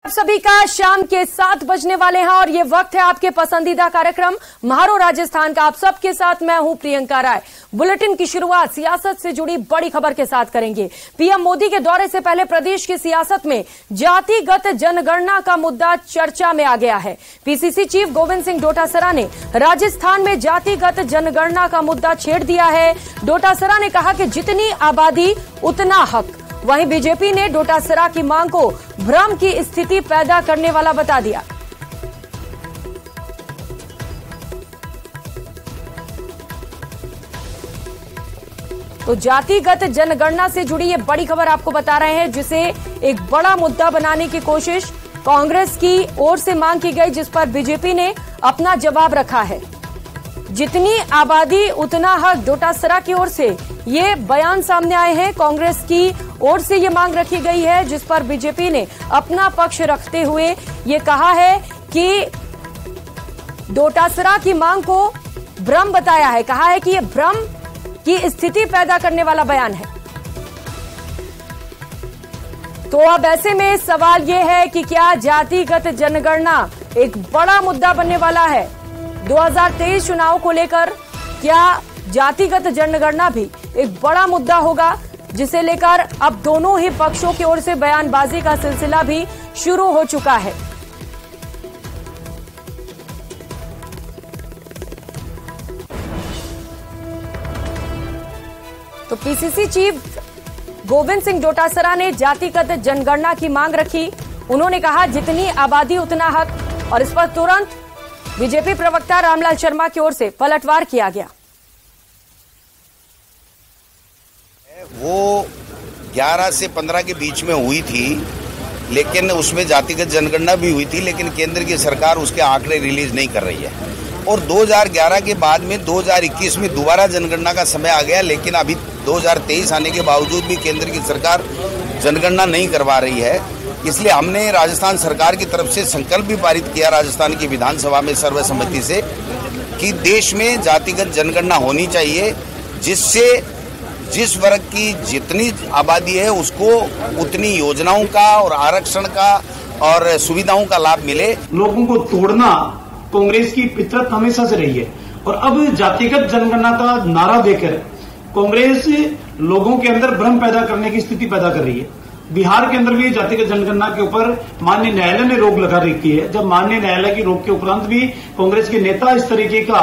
आप सभी का शाम के 7 बजने वाले हैं और ये वक्त है आपके पसंदीदा कार्यक्रम म्हारो राजस्थान का। आप सबके साथ मैं हूं प्रियंका राय। बुलेटिन की शुरुआत सियासत से जुड़ी बड़ी खबर के साथ करेंगे। पीएम मोदी के दौरे से पहले प्रदेश की सियासत में जातिगत जनगणना का मुद्दा चर्चा में आ गया है। पीसीसी चीफ गोविंद सिंह डोटासरा ने राजस्थान में जातिगत जनगणना का मुद्दा छेड़ दिया है। डोटासरा ने कहा कि जितनी आबादी उतना हक। वहीं बीजेपी ने डोटासरा की मांग को भ्रम की स्थिति पैदा करने वाला बता दिया। तो जातिगत जनगणना से जुड़ी ये बड़ी खबर आपको बता रहे हैं, जिसे एक बड़ा मुद्दा बनाने की कोशिश कांग्रेस की ओर से मांग की गई, जिस पर बीजेपी ने अपना जवाब रखा है। जितनी आबादी उतना हक, डोटासरा की ओर से ये बयान सामने आए हैं। कांग्रेस की ओर से ये मांग रखी गई है, जिस पर बीजेपी ने अपना पक्ष रखते हुए ये कहा है कि डोटासरा की मांग को भ्रम बताया है। कहा है कि ये भ्रम की स्थिति पैदा करने वाला बयान है। तो अब ऐसे में सवाल ये है कि क्या जातिगत जनगणना एक बड़ा मुद्दा बनने वाला है 2023 चुनाव को लेकर? क्या जातिगत जनगणना भी एक बड़ा मुद्दा होगा, जिसे लेकर अब दोनों ही पक्षों की ओर से बयानबाजी का सिलसिला भी शुरू हो चुका है। तो पीसीसी चीफ गोविंद सिंह डोटासरा ने जातिगत जनगणना की मांग रखी। उन्होंने कहा जितनी आबादी उतना हक, और इस पर तुरंत बीजेपी प्रवक्ता रामलाल शर्मा की ओर से पलटवार किया गया। वो 11 से 15 के बीच में हुई थी, लेकिन उसमें जातिगत जनगणना भी हुई थी, लेकिन केंद्र की सरकार उसके आंकड़े रिलीज नहीं कर रही है। और 2011 के बाद में 2021 में दोबारा जनगणना का समय आ गया, लेकिन अभी 2023 आने के बावजूद भी केंद्र की सरकार जनगणना नहीं करवा रही है। इसलिए हमने राजस्थान सरकार की तरफ से संकल्प भी पारित किया राजस्थान की विधानसभा में सर्वसम्मति से कि देश में जातिगत जनगणना होनी चाहिए, जिससे जिस वर्ग की जितनी आबादी है उसको उतनी योजनाओं का और आरक्षण का और सुविधाओं का लाभ मिले। लोगों को तोड़ना कांग्रेस की फितरत हमेशा से रही है, और अब जातिगत जनगणना का नारा देकर कांग्रेस लोगों के अंदर भ्रम पैदा करने की स्थिति पैदा कर रही है। बिहार के अंदर भी जातिगत जनगणना के ऊपर माननीय न्यायालय ने रोक लगा रखी है। जब माननीय न्यायालय की रोक के उपरांत भी कांग्रेस के नेता इस तरीके का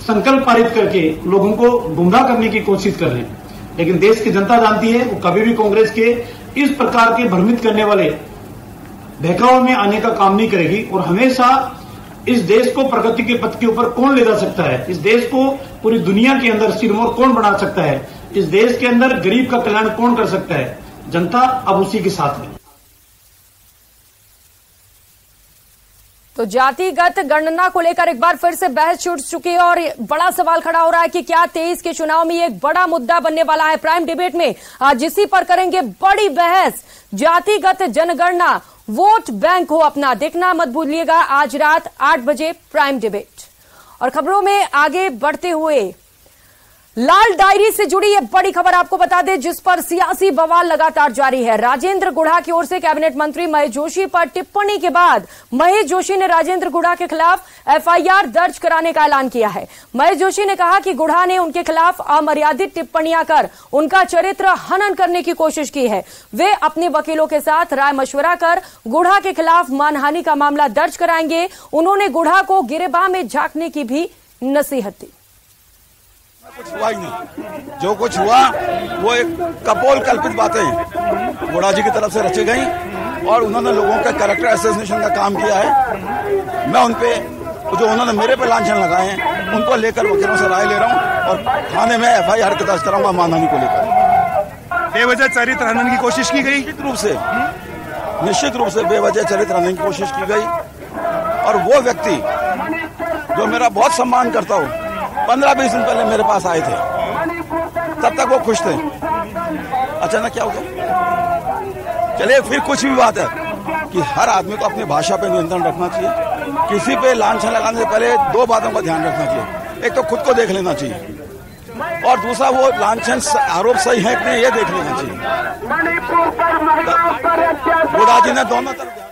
संकल्प पारित करके लोगों को गुमराह करने की कोशिश कर रहे हैं, लेकिन देश की जनता जानती है वो कभी भी कांग्रेस के इस प्रकार के भ्रमित करने वाले बहकाव में आने का काम नहीं करेगी। और हमेशा इस देश को प्रगति के पथ के ऊपर कौन ले जा सकता है, इस देश को पूरी दुनिया के अंदर सिरमौर कौन बना सकता है, इस देश के अंदर गरीब का कल्याण कौन कर सकता है, जनता अब उसी के साथ है। तो जातिगत गणना को लेकर एक बार फिर से बहस छूट चुकी है और बड़ा सवाल खड़ा हो रहा है कि क्या 23 के चुनाव में ये एक बड़ा मुद्दा बनने वाला है। प्राइम डिबेट में आज इसी पर करेंगे बड़ी बहस। जातिगत जनगणना वोट बैंक हो अपना, देखना मत भूलिएगा आज रात 8 बजे प्राइम डिबेट। और खबरों में आगे बढ़ते हुए लाल डायरी से जुड़ी ये बड़ी खबर आपको बता दें, जिस पर सियासी बवाल लगातार जारी है। राजेंद्र गुढ़ा की ओर से कैबिनेट मंत्री महेश जोशी पर टिप्पणी के बाद महेश जोशी ने राजेंद्र गुढ़ा के खिलाफ एफआईआर दर्ज कराने का ऐलान किया है। महेश जोशी ने कहा कि गुढ़ा ने उनके खिलाफ अमर्यादित टिप्पणियां कर उनका चरित्र हनन करने की कोशिश की है। वे अपने वकीलों के साथ राय मशवरा कर गुढ़ा के खिलाफ मानहानि का मामला दर्ज कराएंगे। उन्होंने गुढ़ा को गिरेबान में झांकने की भी नसीहत दी। कुछ हुआ ही नहीं, जो कुछ हुआ वो एक कपोल कल्पित बातें गुढ़ा जी की तरफ से रची गई और उन्होंने लोगों का कैरेक्टर असैसिनेशन का काम किया है। मैं उनपे जो उन्होंने मेरे पे लांछन लगाए हैं उनको लेकर वकीलों से राय ले रहा हूं और थाने में एफआईआर दर्ज कराऊंगा मानहानि को लेकर। बेवजह चरित्र हनन की कोशिश की गई, निश्चित रूप से बेवजह चरित्र हनन की कोशिश की गई। और वो व्यक्ति जो मेरा बहुत सम्मान करता हो 15-20 दिन पहले मेरे पास आए थे, तब तक वो खुश थे। अचानक क्या हो गया? चलिए, फिर कुछ भी बात है कि हर आदमी को अपनी भाषा पे नियंत्रण रखना चाहिए। किसी पे लांछन लगाने से पहले 2 बातों का ध्यान रखना चाहिए। एक तो खुद को देख लेना चाहिए और दूसरा वो लांछन आरोप सही है कि नहीं ये देख लेना चाहिए। गुढ़ा जी ने दोनों तरफ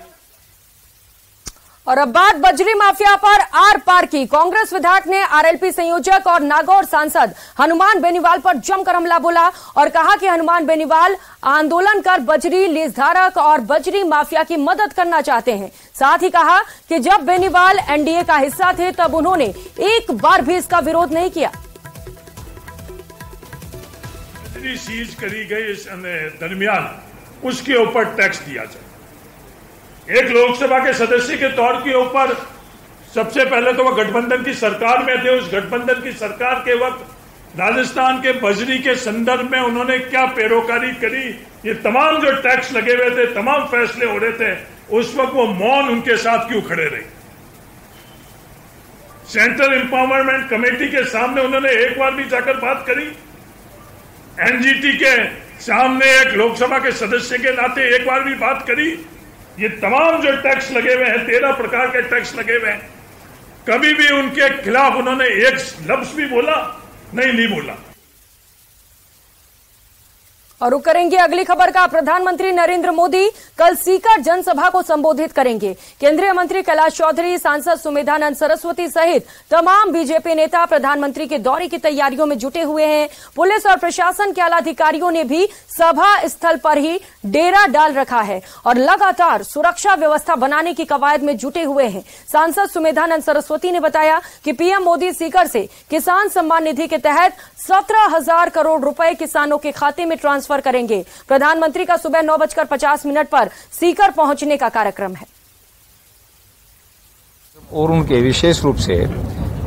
और अब बात बजरी माफिया पर आर पार की। कांग्रेस विधायक ने आरएलपी संयोजक और नागौर सांसद हनुमान बेनीवाल पर जमकर हमला बोला और कहा कि हनुमान बेनीवाल आंदोलन कर बजरी लीजधारक और बजरी माफिया की मदद करना चाहते हैं। साथ ही कहा कि जब बेनीवाल एनडीए का हिस्सा थे तब उन्होंने एक बार भी इसका विरोध नहीं किया। बजरी सीज करी गई इस दरमियान उसके ऊपर टैक्स दिया जाए। एक लोकसभा के सदस्य के तौर के ऊपर सबसे पहले तो वह गठबंधन की सरकार में थे। उस गठबंधन की सरकार के वक्त राजस्थान के बजरी के संदर्भ में उन्होंने क्या पैरोकारी करी, ये तमाम जो टैक्स लगे हुए थे, तमाम फैसले हो रहे थे, उस वक्त वो मौन उनके साथ क्यों खड़े रहे। सेंट्रल एम्पावरमेंट कमेटी के सामने उन्होंने एक बार भी जाकर बात करी। एनजीटी के सामने एक लोकसभा के सदस्य के नाते एक बार भी बात करी। ये तमाम जो टैक्स लगे हुए हैं, 13 प्रकार के टैक्स लगे हुए हैं, कभी भी उनके खिलाफ उन्होंने एक लफ्ज भी बोला नहीं बोला। और रुक करेंगे अगली खबर का। प्रधानमंत्री नरेंद्र मोदी कल सीकर जनसभा को संबोधित करेंगे। केंद्रीय मंत्री कैलाश चौधरी, सांसद सुमेधानंद सरस्वती सहित तमाम बीजेपी नेता प्रधानमंत्री के दौरे की तैयारियों में जुटे हुए हैं। पुलिस और प्रशासन के आला अधिकारियों ने भी सभा स्थल पर ही डेरा डाल रखा है और लगातार सुरक्षा व्यवस्था बनाने की कवायद में जुटे हुए हैं। सांसद सुमेधानंद सरस्वती ने बताया कि पीएम मोदी सीकर से किसान सम्मान निधि के तहत 17,000 करोड़ रुपए किसानों के खाते में ट्रांसफर करेंगे। प्रधानमंत्री का सुबह 9:50 पर सीकर पहुंचने का कार्यक्रम है। और उनके विशेष रूप से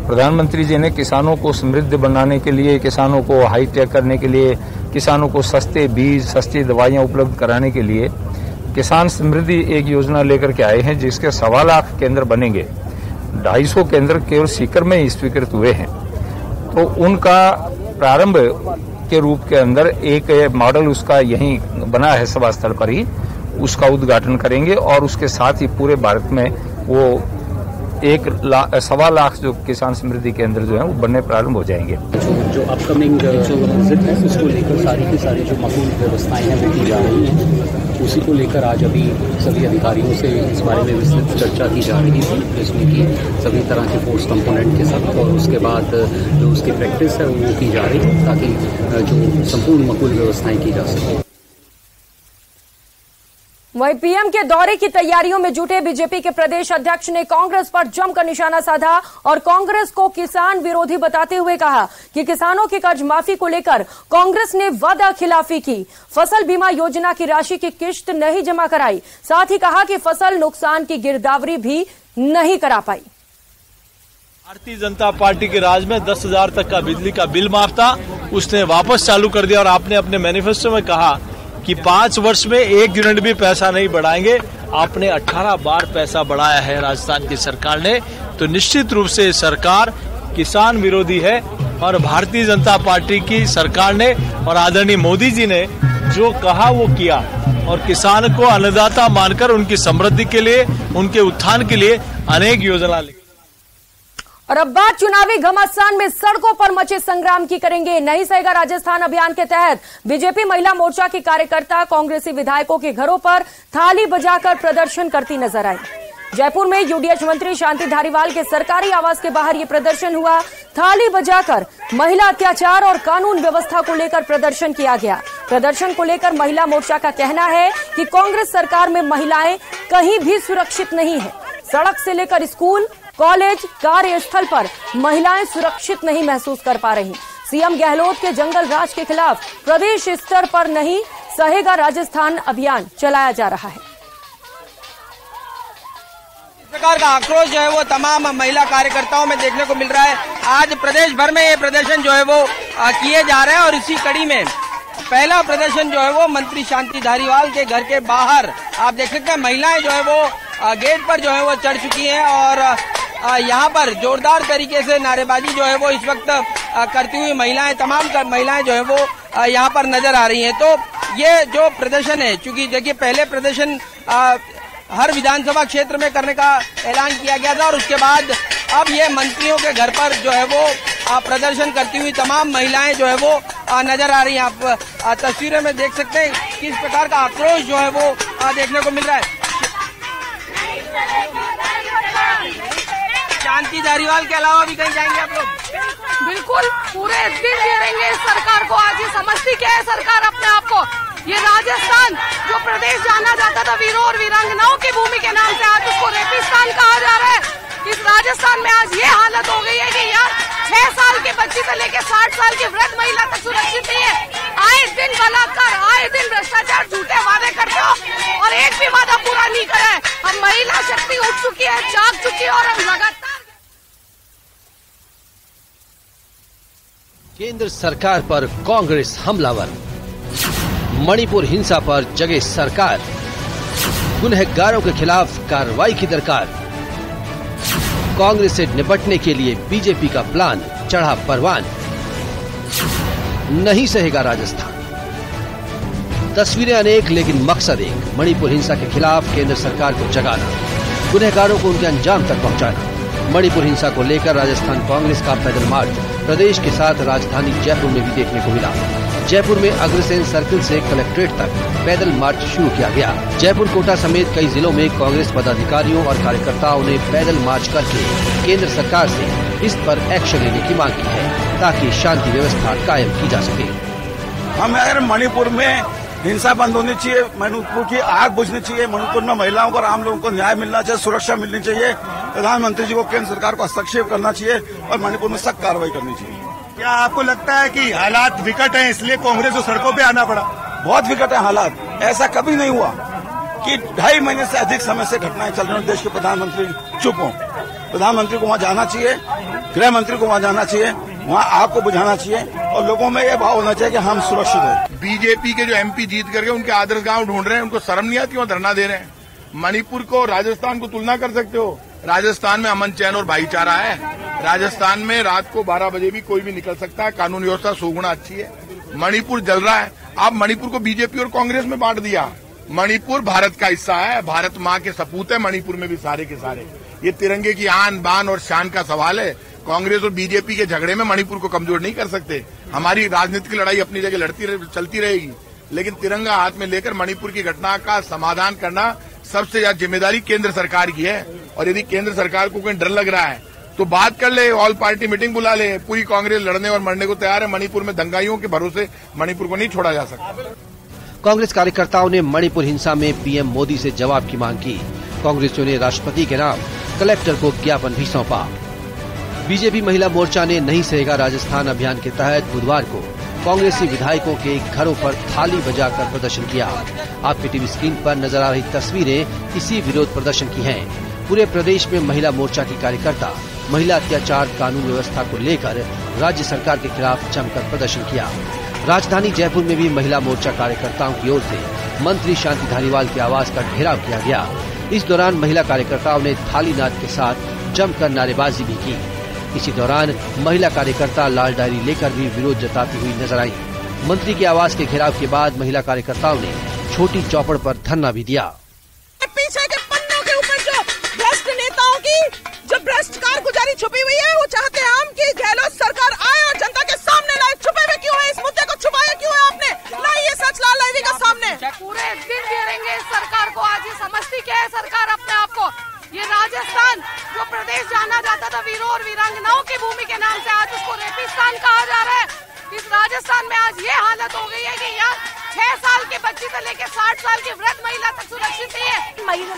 प्रधानमंत्री जी ने किसानों को समृद्ध बनाने के लिए, किसानों को हाईटेक करने के लिए, किसानों को सस्ते बीज, सस्ती दवाइयां उपलब्ध कराने के लिए किसान समृद्धि एक योजना लेकर के आए हैं, जिसके 1.25 लाख केंद्र बनेंगे। 250 केंद्र केवल सीकर में ही स्वीकृत हुए हैं। तो उनका प्रारंभ के रूप के अंदर एक मॉडल उसका यहीं बना है, सभा स्थल पर ही उसका उद्घाटन करेंगे और उसके साथ ही पूरे भारत में वो 1.25 लाख जो किसान समृद्धि केंद्र जो है वो बनने प्रारंभ हो जाएंगे। जो अपकमिंग जो विजिट है उसको लेकर सारी की सारी जो मौजूद व्यवस्थाएं हैं वो की जा रही हैं। उसी को लेकर आज अभी सभी अधिकारियों से इस बारे में विस्तृत चर्चा की जा रही थी, जिसमें कि सभी तरह के फोर्स कंपोनेंट के साथ, और उसके बाद जो उसकी प्रैक्टिस है वो की जा रही है ताकि जो संपूर्ण मकबूल व्यवस्थाएं की जा सके। वहीं पीएम के दौरे की तैयारियों में जुटे बीजेपी के प्रदेश अध्यक्ष ने कांग्रेस पर जमकर निशाना साधा और कांग्रेस को किसान विरोधी बताते हुए कहा कि किसानों की कर्ज माफी को लेकर कांग्रेस ने वादा खिलाफी की, फसल बीमा योजना की राशि की किश्त नहीं जमा कराई। साथ ही कहा कि फसल नुकसान की गिरदावरी भी नहीं करा पाई। भारतीय जनता पार्टी के राज में 10,000 तक का बिजली का बिल माफ था, उसने वापस चालू कर दिया और आपने अपने मैनिफेस्टो में कहा कि 5 वर्ष में 1 यूनिट भी पैसा नहीं बढ़ाएंगे। आपने 18 बार पैसा बढ़ाया है राजस्थान की सरकार ने। तो निश्चित रूप से सरकार किसान विरोधी है और भारतीय जनता पार्टी की सरकार ने और आदरणीय मोदी जी ने जो कहा वो किया और किसान को अन्नदाता मानकर उनकी समृद्धि के लिए, उनके उत्थान के लिए अनेक योजना ली। और अब बात चुनावी घमासान में सड़कों पर मचे संग्राम की करेंगे। नहीं सहेगा राजस्थान अभियान के तहत बीजेपी महिला मोर्चा की कार्यकर्ता कांग्रेसी विधायकों के घरों पर थाली बजाकर प्रदर्शन करती नजर आई। जयपुर में यूडीएच मंत्री शांति धारीवाल के सरकारी आवास के बाहर ये प्रदर्शन हुआ। थाली बजाकर महिला अत्याचार और कानून व्यवस्था को लेकर प्रदर्शन किया गया। प्रदर्शन को लेकर महिला मोर्चा का कहना है कि कांग्रेस सरकार में महिलाएं कहीं भी सुरक्षित नहीं है। सड़क से लेकर स्कूल, कॉलेज, कार्यस्थल पर महिलाएं सुरक्षित नहीं महसूस कर पा रही। सीएम गहलोत के जंगल राज के खिलाफ प्रदेश स्तर पर नहीं सहेगा राजस्थान अभियान चलाया जा रहा है। इस प्रकार का आक्रोश जो है वो तमाम महिला कार्यकर्ताओं में देखने को मिल रहा है। आज प्रदेश भर में ये प्रदर्शन जो है वो किए जा रहे हैं और इसी कड़ी में पहला प्रदर्शन जो है वो मंत्री शांति धारीवाल के घर के बाहर आप देख सकते हैं। महिलाएं जो है वो गेट पर जो है वो चढ़ चुकी हैं और यहाँ पर जोरदार तरीके से नारेबाजी जो है वो इस वक्त करती हुई तमाम महिलाएं जो है वो यहाँ पर नजर आ रही हैं। तो ये जो प्रदर्शन है, चूंकि देखिए पहले प्रदर्शन हर विधानसभा क्षेत्र में करने का ऐलान किया गया था और उसके बाद अब ये मंत्रियों के घर पर जो है वो प्रदर्शन करती हुई तमाम महिलाएं जो है वो नजर आ रही हैं। आप तस्वीरें में देख सकते हैं किस प्रकार का आक्रोश जो है वो देखने को मिल रहा है। शांति धारीवाल के अलावा भी कहीं जाएंगे आप लोग? बिल्कुल, पूरे दिन घेरेंगे इस सरकार को। आज ये समझती क्या है सरकार अपने आप को? ये राजस्थान जो प्रदेश जाना जाता था वीरों और वीरांगनाओं की भूमि के नाम से, आज उसको रेपिस्तान कहा जा रहा है। इस राजस्थान में आज ये हालत हो गई है कि यार 6 साल की बच्ची से लेकर 60 साल की वृद्ध महिला तक सुरक्षित नहीं है। आए दिन बलात्कार, आए दिन भ्रष्टाचार, झूठे वादे करते हो और एक भी वादा पूरा नहीं करा है। अब महिला शक्ति उठ चुकी है, जाग चुकी है और अब लगातार केंद्र सरकार पर कांग्रेस हमलावर, मणिपुर हिंसा पर जगे सरकार, गुनहगारों के खिलाफ कार्रवाई की दरकार, कांग्रेस से निपटने के लिए बीजेपी का प्लान चढ़ा परवान, नहीं सहेगा राजस्थान। तस्वीरें अनेक लेकिन मकसद एक, मणिपुर हिंसा के खिलाफ केंद्र सरकार को जगाना, गुनहगारों को उनके अंजाम तक पहुंचाना। मणिपुर हिंसा को लेकर राजस्थान कांग्रेस का पैदल मार्च प्रदेश के साथ राजधानी जयपुर में भी देखने को मिला। जयपुर में अग्रसेन सर्किल से कलेक्ट्रेट तक पैदल मार्च शुरू किया गया। जयपुर, कोटा समेत कई जिलों में कांग्रेस पदाधिकारियों और कार्यकर्ताओं ने पैदल मार्च करके केंद्र सरकार से इस पर एक्शन लेने की मांग की है ताकि शांति व्यवस्था कायम की जा सके। हम अगर मणिपुर में हिंसा बंद होनी चाहिए, मणिपुर की आग बुझनी चाहिए, मणिपुर में महिलाओं को और आम लोगों को न्याय मिलना चाहिए, सुरक्षा मिलनी चाहिए, प्रधानमंत्री जी को केंद्र सरकार को हस्तक्षेप करना चाहिए और मणिपुर में सख्त कार्रवाई करनी चाहिए। क्या आपको लगता है कि हालात विकट हैं इसलिए कांग्रेस को सड़कों पे आना पड़ा? बहुत विकट है हालात। ऐसा कभी नहीं हुआ कि 2.5 महीने से अधिक समय से घटनाएं चल रही हैं, देश के प्रधानमंत्री चुप हों। प्रधानमंत्री को वहां जाना चाहिए, गृह मंत्री को वहां जाना चाहिए, वहां आग को बुझाना चाहिए और लोगों में यह भाव होना चाहिए कि हम सुरक्षित हैं। बीजेपी के जो एमपी जीत करके उनके आदर्श गांव ढूंढ रहे हैं, उनको शर्म नहीं आती, वहां धरना दे रहे हैं। मणिपुर को राजस्थान को तुलना कर सकते हो? राजस्थान में अमन चैन और भाईचारा है। राजस्थान में रात को 12 बजे भी कोई भी निकल सकता है, कानून व्यवस्था 100 गुना अच्छी है। मणिपुर जल रहा है। आप मणिपुर को बीजेपी और कांग्रेस में बांट दिया। मणिपुर भारत का हिस्सा है, भारत माँ के सपूत है मणिपुर में भी सारे के सारे। ये तिरंगे की आन बान और शान का सवाल है। कांग्रेस और बीजेपी के झगड़े में मणिपुर को कमजोर नहीं कर सकते। हमारी राजनीतिक लड़ाई अपनी जगह चलती रहेगी, लेकिन तिरंगा हाथ में लेकर मणिपुर की घटना का समाधान करना सबसे ज्यादा जिम्मेदारी केंद्र सरकार की है। और यदि केंद्र सरकार को कोई डर लग रहा है तो बात कर ले, ऑल पार्टी मीटिंग बुला ले। पूरी कांग्रेस लड़ने और मरने को तैयार है। मणिपुर में दंगाइयों के भरोसे मणिपुर को नहीं छोड़ा जा सकता। कांग्रेस कार्यकर्ताओं ने मणिपुर हिंसा में पीएम मोदी से जवाब की मांग की। कांग्रेसियों ने राष्ट्रपति के नाम कलेक्टर को ज्ञापन भी सौंपा। बीजेपी महिला मोर्चा ने नहीं सहेगा राजस्थान अभियान के तहत बुधवार को कांग्रेसी विधायकों के घरों पर थाली बजाकर प्रदर्शन किया। आपकी टीवी स्क्रीन पर नजर आ रही तस्वीरें इसी विरोध प्रदर्शन की हैं। पूरे प्रदेश में महिला मोर्चा की कार्यकर्ता महिला अत्याचार कानून व्यवस्था को लेकर राज्य सरकार के खिलाफ जमकर प्रदर्शन किया। राजधानी जयपुर में भी महिला मोर्चा कार्यकर्ताओं की ओर से मंत्री शांति धारीवाल के आवास का घेराव किया गया। इस दौरान महिला कार्यकर्ताओं ने थाली नाद के साथ जमकर नारेबाजी भी की। इसी दौरान महिला कार्यकर्ता लाल डायरी लेकर भी विरोध जताती हुई नजर आई। मंत्री के आवास के घेराव के बाद महिला कार्यकर्ताओं ने छोटी चौपड़ पर धरना भी दिया। पीछे के पन्नों के ऊपर जो भ्रष्ट नेताओं की जो भ्रष्ट कारगुजारी छुपी हुई है, वो चाहते हैं हम कि गहलोत सरकार आए और जनता के सामने लाए। छुपे हुए क्यों है? इस मुद्दे को छुपाया क्यों है आपने? लाइए सच लाल डायरी का सामने। पूरे दिन घेरेंगे इस सरकार को। आज ये समझती क्या है सरकार अपने आप को? ये राजस्थान जो प्रदेश जाना जाता था वीरों और वीरांगनाओं की भूमि के नाम से, आज उसको रेपिस्तान कहा जा रहा है। इस राजस्थान में आज ये हालत हो गई है कि यार 6 साल की बच्ची से लेकर 60 साल की वृद्ध महिला तक सुरक्षित नहीं है।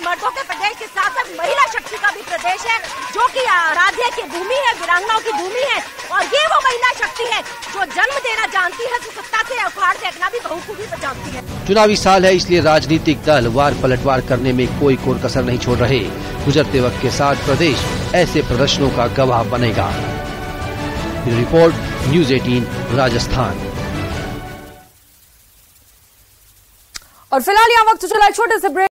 मर्दों के प्रदेश के साथ साथ महिला शक्ति का भी प्रदेश है, जो कि आराध्य की भूमि है, वीरांगनाओं की भूमि है। और ये वो महिला शक्ति है जो जन्म देना जानती है, सत्ता से उखाड़ फेंकना भी बखूबी जानती है। चुनावी साल है, इसलिए राजनीतिक दल वार पलटवार करने में कोई कोर कसर नहीं छोड़ रहे। गुजरते वक्त के साथ प्रदेश ऐसे प्रदर्शनों का गवाह बनेगा। Report news 18 Rajasthan. और फिलहाल यहाँ वक्त चला छोटे से ब्रेक।